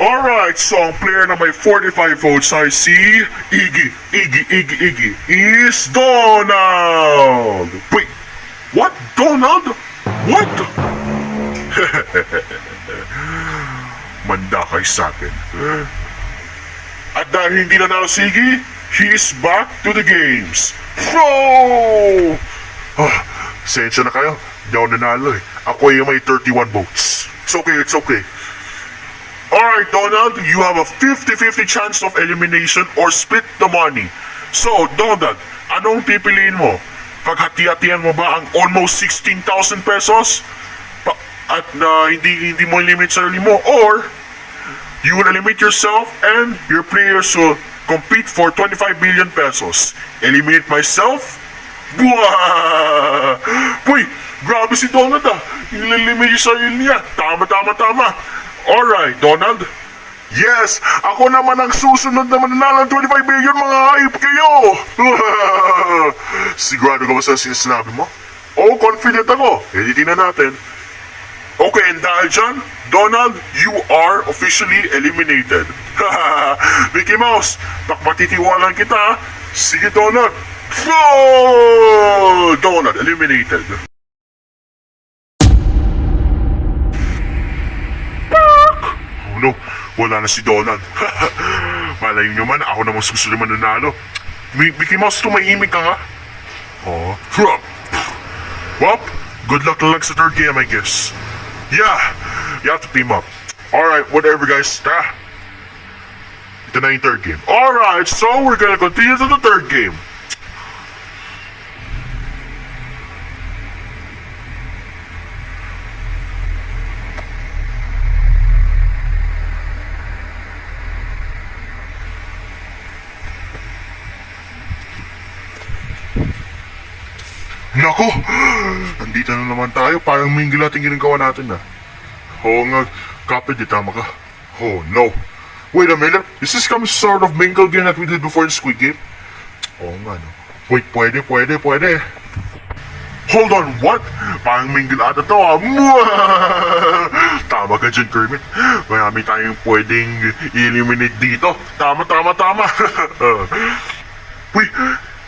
Alright, so ang player na may 45 votes ay si Iggy is Donald! Wait, what? Donald? What? Manda kay sa akin. At dahil hindi nanalo si Iggy, he is back to the games. Bro! Sensya na kayo, hindi ako nanalo eh. Ako yung may 31 votes. It's okay. Alright, Donald, you have a 50-50 chance of elimination or split the money. So, Donald, anong pipiliin mo? Paghati-hatian mo ba ang almost 16,000 pesos? At hindi mo limit sarili mo? Or, you will eliminate yourself and your players will compete for 25 million pesos. Eliminate myself? Buwah! Uy, grabe si Donald ah. Ililimit yung sarili niya. Tama. Alright, Donald. Yes, ako naman ang susunod na mananalo ng 25 million, mga hayop kayo! Sigurado ka ba sa sinasabi mo? Oo, confident ako. Editin na natin. Okay, and dahil dyan, Donald, you are officially eliminated. Mickey Mouse, patitiwalaan kita. Sige, Donald. Oh! Donald, eliminated. Oh no, wala na si Donald. Malay nyo man, ako naman susunod mananalo. Mickey Mouse, tumahimik ka nga. Oh, well, good luck na lang sa third game, I guess. Yeah, you have to team up. Alright, whatever guys. Ito na yung third game. Alright, so we're gonna continue to the third game. Nako! Nandito na naman tayo. Parang mingle natin ginagawa natin na. Oo nga, kapit, di tama ka. Oh no. Wait a minute. Is this some sort of mingle game that we did before in Squid Game? Oo nga no. Wait, pwede. Hold on, what? Parang mingle ata to ah. Tama ka dyan, Kermit. Marami tayong pwedeng eliminate dito. Tama. Wait,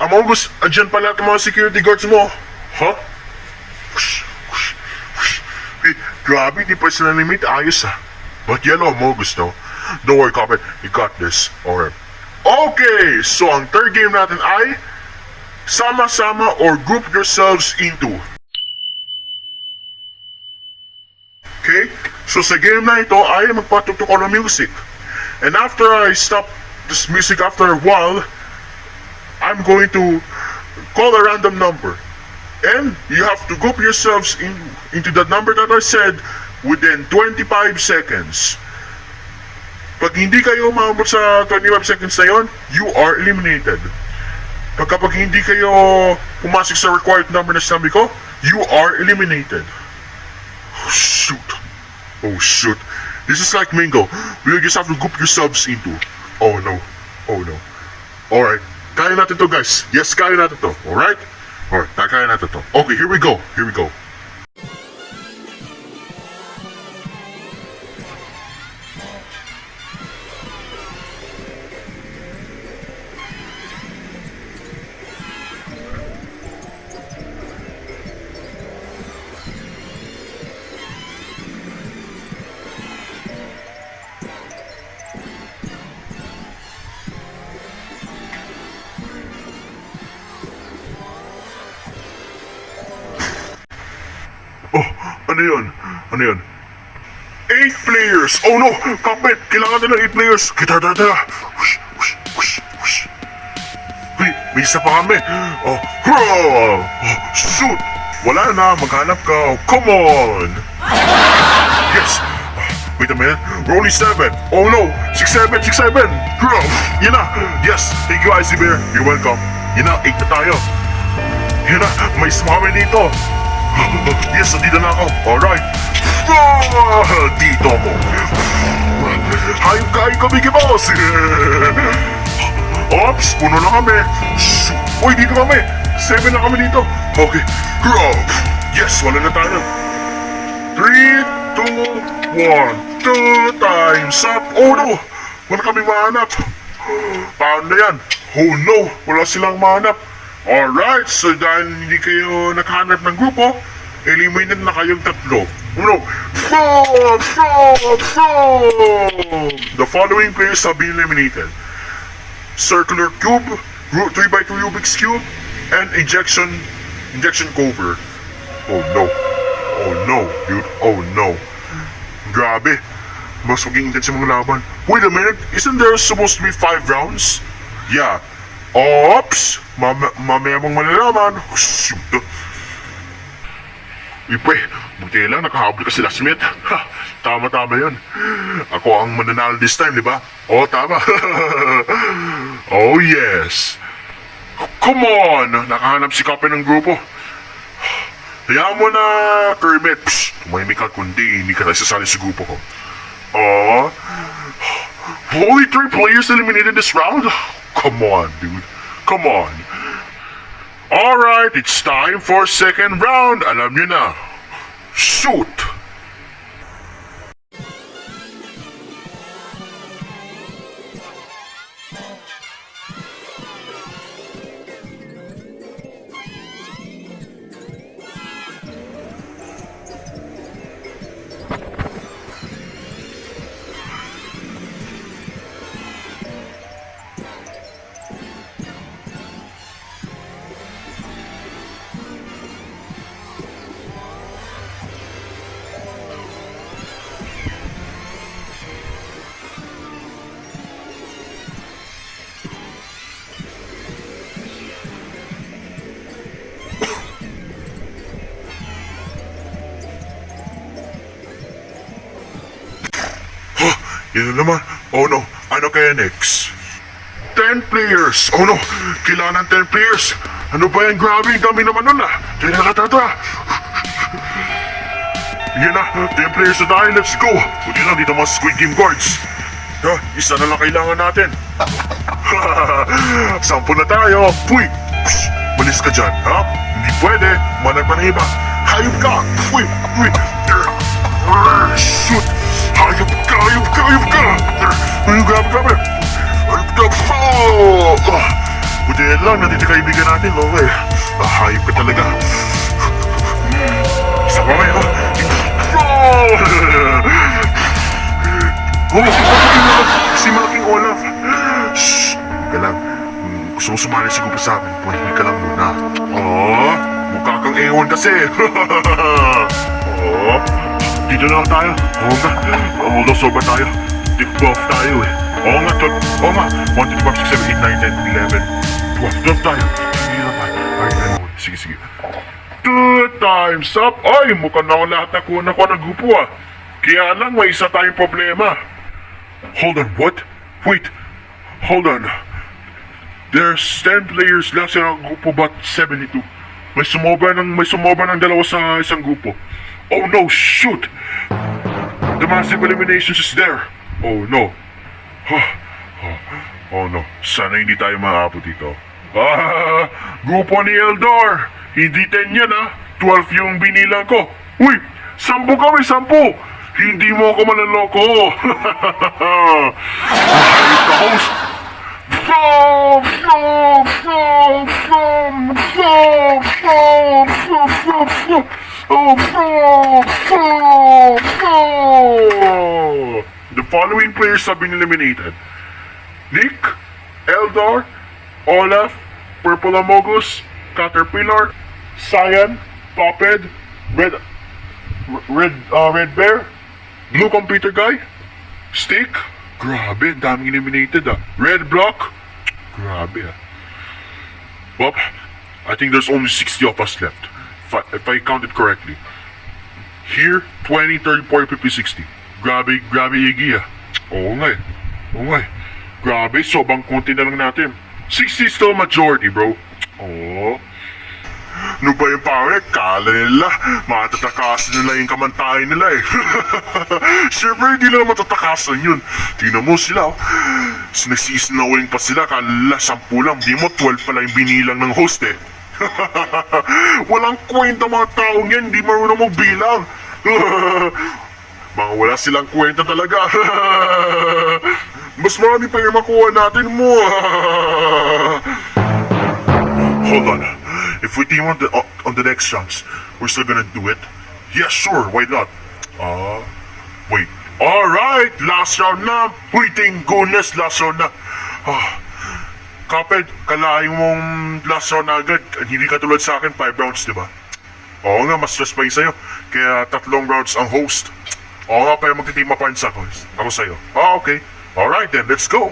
Amogus, andyan pala ang mga security guards mo. Huh? Hey, grabe, di pa sila limit. Ayos ah. But yellow, Amogus no. Don't worry, Copper. You got this. Alright. Okay, so ang third game natin ay sama-sama or group yourselves into. Okay? So sa game na ito ay magpatugtog ako ng music. And after I stop this music after a while, I'm going to call a random number. And you have to group yourselves into that number that I said within 25 seconds. Pag hindi kayo umabot sa 25 seconds na yon, you are eliminated. Kapag hindi kayo pumasok sa required number na sinabi ko, you are eliminated. Oh shoot. This is like Mingo. You just have to group yourselves into. Oh no. Alright. Kaya natin to guys. Yes, kaya natin to. Alright? Alright, kaya natin to. Okay, here we go. Oh, ano yun? 8 players! Oh no! Kapit! Kailangan na ng 8 players! Kita! Wait, may isa pa kami! Oh, shoot! Wala na! Maghanap ka! Oh, come on! Yes! Wait a minute! We're only 7! Oh no! 6-7! Yan na! Yes! Thank you, Icy Bear! You're welcome! Yan na! 8 na tayo! Yan na! May sumami dito! Yes, nandito na ako. Alright. Dito ako. Hayop ka, Mickey Mouse. Ops, puno na kami. Uy, dito kami. 7 na kami dito. Okay. Yes, wala na tayo. 3, 2, 1. Two times up. Oh no! Wala kaming mahanap. Paano na yan? Oh no! Wala silang mahanap. Alright, so dahil hindi kayo nakahanap ng grupo, eliminated na kayong tatlo. Oh no! From! The following players have been eliminated. Circular cube, 3x3 Rubik's cube, and injection cover. Oh no. Oh no, dude. Oh no. Grabe. Mas maging intense yung mga laban. Wait a minute, isn't there supposed to be 5 rounds? Yeah. Oops! Mamaya mong malalaman. Shoot. Ipe, buti lang nakahabol ka sila Smith. Ha, tama-tama yun. Ako ang mananalo this time, di ba? Oo, tama. Oh yes. Come on! Nakahanap si Kape ng grupo. Hayaan mo na, Kermit. Psst, tumahimik ka kundi hindi ka na isasali sa grupo ko. Only 3 players eliminated this round? Come on, dude. Come on. Alright, it's time for second round. Alam nyo na. Shoot! Yan na naman. Oh no, ano kaya next? 10 players! Oh no, kailangan 10 players! Ano ba yan? Grabe, dami naman nun ah! Tara! Yan na, 10 players na tayo, let's go! Buti lang dito mga Squid Game guards. Isa na lang kailangan natin. 10 na tayo! Puy! Psh, malis ka dyan, ha? Hindi pwede, manag pa na iba. Hayop ka! Puy! Shoot! Hayop ka! Grabe! Buti lang, nandito kaibigan natin, okay. Hayop ka talaga. Isa pa may, si Malaking Olaf. Shhh! Ka lang. Gusto mo sumali sa grupo sa amin. Pumahimik ka lang muna. Mukha kang ewan kasi. Dito na lang tayo. Oo nga. Although sober tayo. Tip 12 tayo eh. Oo nga, 1, 2, 3, 4, 5, 6, 7, 8, 9, 10, 11, 12 tayo. Sige. 2 times up. Ay, mukhang na lahat na kuha ng grupo ah. Kaya lang, may isa tayong problema. Hold on, what? Wait. Hold on. There's 10 players left sa grupo but 72. May sumobra ng dalawa sa isang grupo. Oh no, shoot! The massive eliminations is there. Oh no. Oh no, sana hindi tayo maabot dito. Grupo ni Eldor. Hindi 10 yan 12 yung binilang ko. Uy, 10 kami, 10. Hindi mo ako manaloko. Hayop ka, host. The following players have been eliminated. Nick, Eldor, Olaf, Purple Amogus, Caterpillar, Cyan, Puppet, Red Bear, Blue Computer Guy, Stick. Grabe, daming eliminated Red Block. Grabe Well, I think there's only 60 of us left. If I counted correctly. Here, 20, 30, 40, 50, 60. Grabe, Iggy Oo nga Grabe, sobrang konti na lang natin. 60 is still majority, bro. Ano ba yung pare? Kala nila, matatakasan nila yung kamantahin nila eh. Siyempre, hindi nila matatakasan yun. Tingnan mo sila Nagsisinawing pa sila, kala 10 lang. Di mo 12 pala yung binilang ng host eh. Walang kwenta mga taong yan, di marunong magbilang. Mga wala silang kwenta talaga. Mas marami pa yung makuha natin mo. Hold on. If we team on the next chance, we're still gonna do it? Yeah, sure. Why not? Wait. Alright, last round na. Uy, thank goodness, last round na. Kaped, kalahin mong last round na agad. Hindi ka tulad sa akin, 5 rounds, di ba? Oo nga, mas stress pa yun sa'yo. Kaya 3 rounds ang host. Oo nga, pero magti-team up points ako. Ako sa'yo. Okay. Alright then, let's go.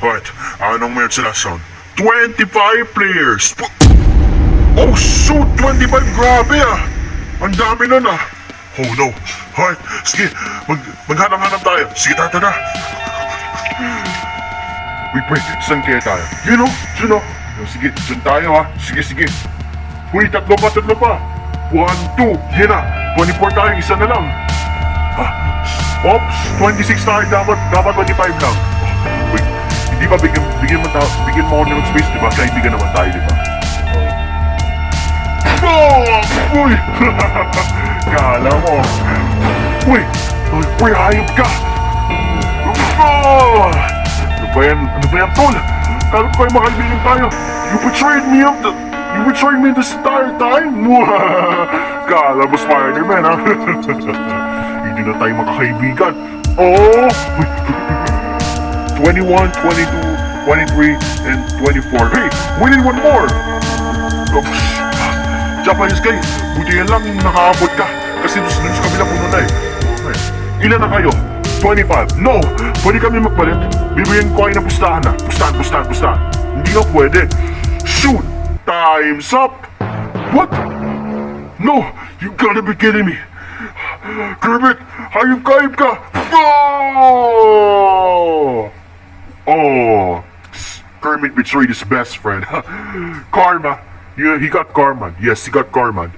Alright, anong meron sa last round? 25 players! Oh shoot! 25! Grabe ah! Ang dami nun ah! Oh no! Alright, sige! Maghanap-hanap tayo! Sige, tara! Wait, saan kaya tayo? Yun o! Sige, dyan tayo ha! Sige! Uy, tatlo pa! 1, 2! Yan na! 24 tayo, isa na lang! Oops! 26 tayo, dapat 25 lang! Wait, hindi ba bigyan mo ako ng space, diba? Kaibigan naman tayo, diba? Uy! Kala mo! Uy, hayop ka! Ano ba yan, tol? Kala ko kayo makaibigan tayo! You betrayed me this entire time! Kala mo Spider-Man, ha? Hindi na tayo makakaibigan! Oh! 21, 22, 23, and 24. Hey! We need one more! Japanese guy, buti yan lang nakaabot ka. Kasi dun sa kabilang puno na eh. Ilan na kayo? 25. No! Pwede kami magpalit. Bibigyan ko kayo ng pustahan na. Pustahan. Hindi nga pwede. Shoot! Time's up! What? No! You gotta be kidding me! Kermit! Hayop ka! Oh! Kermit betrayed his best friend. Karma! Yeah, he got karma. Yes, he got karma.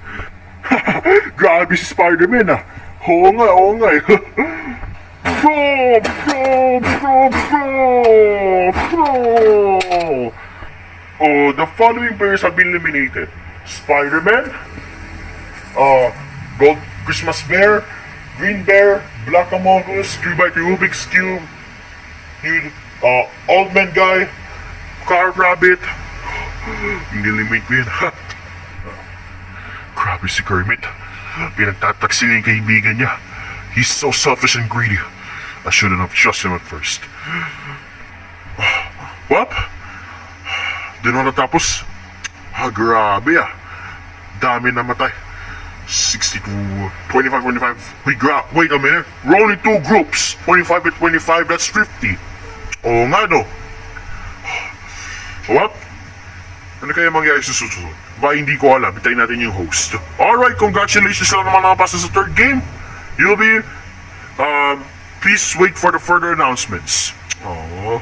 Grabe si Spider-Man ah. Oo nga eh. Oh, the following players have been eliminated. Spider-Man, Gold Christmas Bear, Green Bear, Black Among Us, 3x3 Rubik's Cube, Old Man Guy, Car Rabbit. Nilimit ko yun. Grabe si Kermit. Pinagtataksil yung kaibigan niya. He's so selfish and greedy. I shouldn't have trusted him at first. What? Di na natapos? Grabe ah. Dami namatay. 62, 25. Wait a minute. We're only 2 groups. 25 and 25, that's 50. Oo nga no. What? Ano kaya mangyayari sa susunod? Ba, hindi ko alam. Hintayin natin yung host. Alright, congratulations lang naman nakapasa sa 3rd game. You'll be, please wait for the further announcements. Oh.